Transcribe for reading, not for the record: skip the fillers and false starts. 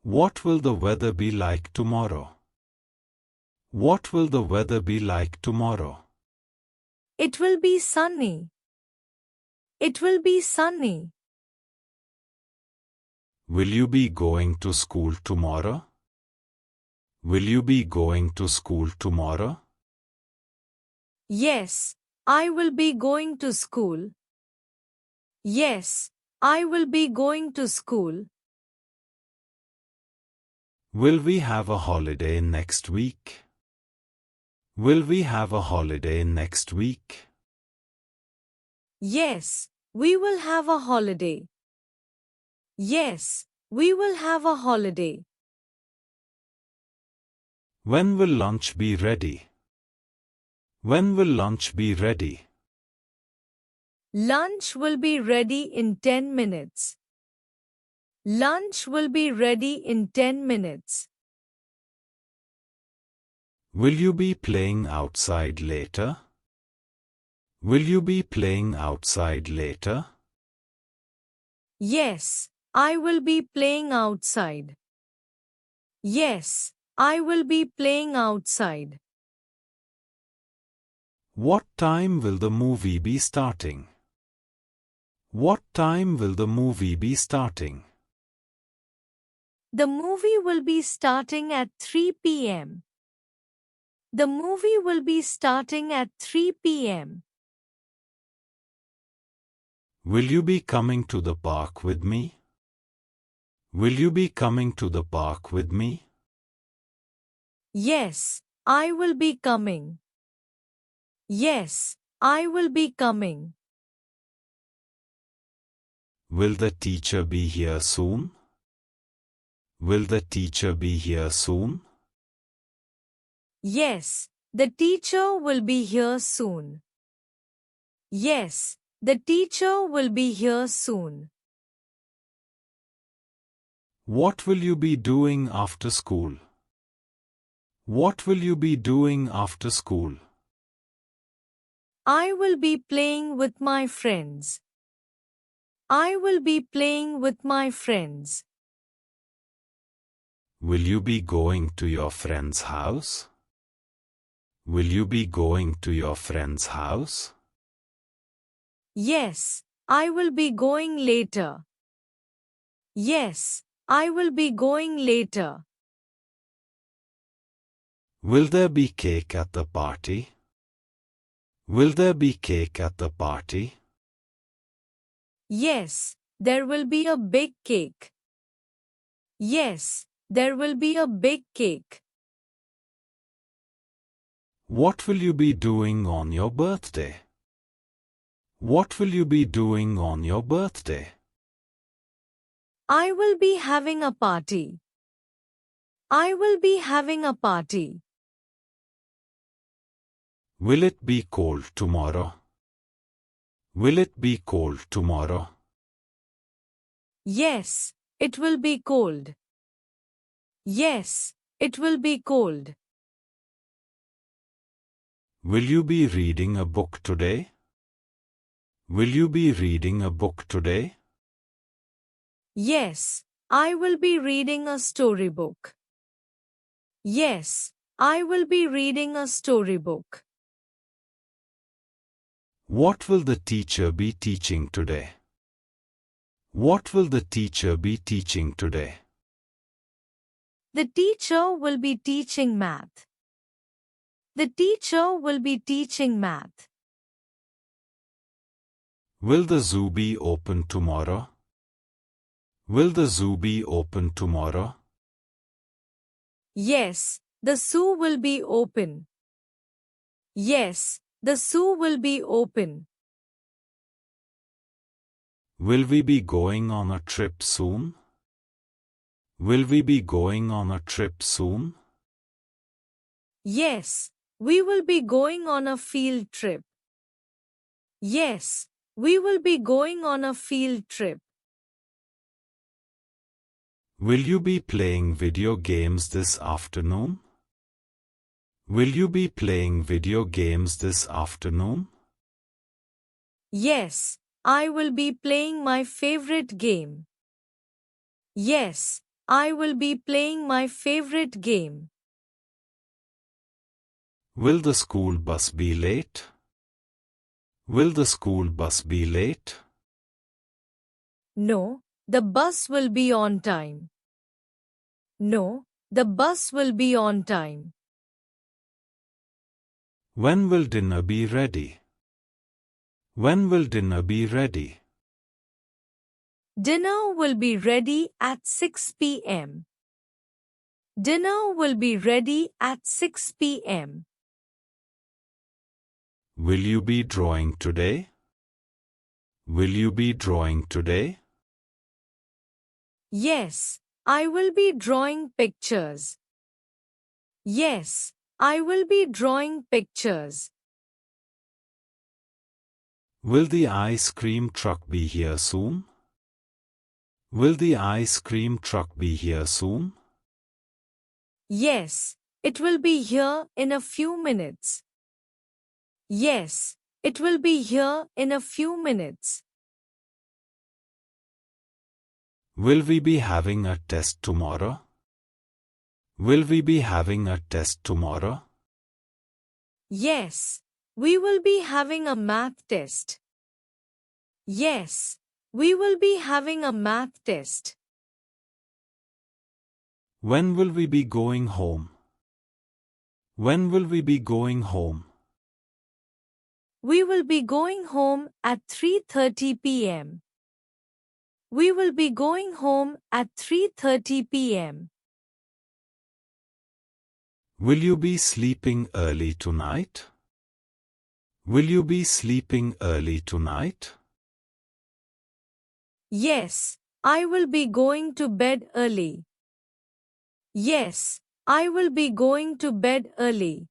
What will the weather be like tomorrow? What will the weather be like tomorrow? It will be sunny. It will be sunny. Will you be going to school tomorrow? Will you be going to school tomorrow? Yes, I will be going to school. Yes, I will be going to school. Will we have a holiday next week? Will we have a holiday next week? Yes, we will have a holiday. Yes, we will have a holiday. When will lunch be ready? When will lunch be ready? Lunch will be ready in 10 minutes. Lunch will be ready in 10 minutes. Will you be playing outside later? Will you be playing outside later? Yes, I will be playing outside. Yes, I will be playing outside. What time will the movie be starting? What time will the movie be starting? The movie will be starting at 3 p.m. The movie will be starting at 3 p.m. Will you be coming to the park with me? Will you be coming to the park with me? Yes, I will be coming. Yes, I will be coming. Will the teacher be here soon? Will the teacher be here soon? Yes, the teacher will be here soon. Yes, the teacher will be here soon. What will you be doing after school? What will you be doing after school? I will be playing with my friends. I will be playing with my friends. Will you be going to your friend's house? Will you be going to your friend's house? Yes, I will be going later. Yes, I will be going later. Will there be cake at the party? Will there be cake at the party? Yes, there will be a big cake. Yes, there will be a big cake. What will you be doing on your birthday? What will you be doing on your birthday? I will be having a party. I will be having a party. Will it be cold tomorrow? Will it be cold tomorrow? Yes, it will be cold. Yes, it will be cold. Will you be reading a book today? Will you be reading a book today? Yes, I will be reading a storybook. Yes, I will be reading a storybook. What will the teacher be teaching today? What will the teacher be teaching today? The teacher will be teaching math. The teacher will be teaching math. Will the zoo be open tomorrow? Will the zoo be open tomorrow? Yes, the zoo will be open. Yes, the zoo will be open. Will we be going on a trip soon? Will we be going on a trip soon? Yes, we will be going on a field trip. Yes, we will be going on a field trip. Will you be playing video games this afternoon? Will you be playing video games this afternoon? Yes, I will be playing my favorite game. Yes, I will be playing my favorite game. Will the school bus be late? Will the school bus be late? No, the bus will be on time. No, the bus will be on time. When will dinner be ready? When will dinner be ready? Dinner will be ready at 6 p.m. Dinner will be ready at 6 p.m. Will you be drawing today? Will you be drawing today? Yes, I will be drawing pictures. Yes, I will be drawing pictures. Will the ice cream truck be here soon? Will the ice cream truck be here soon? Yes, it will be here in a few minutes. Yes, it will be here in a few minutes. Will we be having a test tomorrow? Will we be having a test tomorrow? Yes, we will be having a math test. Yes, we will be having a math test. When will we be going home? When will we be going home? We will be going home at 3:30 p.m. We will be going home at 3:30 p.m. Will you be sleeping early tonight? Will you be sleeping early tonight? Yes, I will be going to bed early. Yes, I will be going to bed early.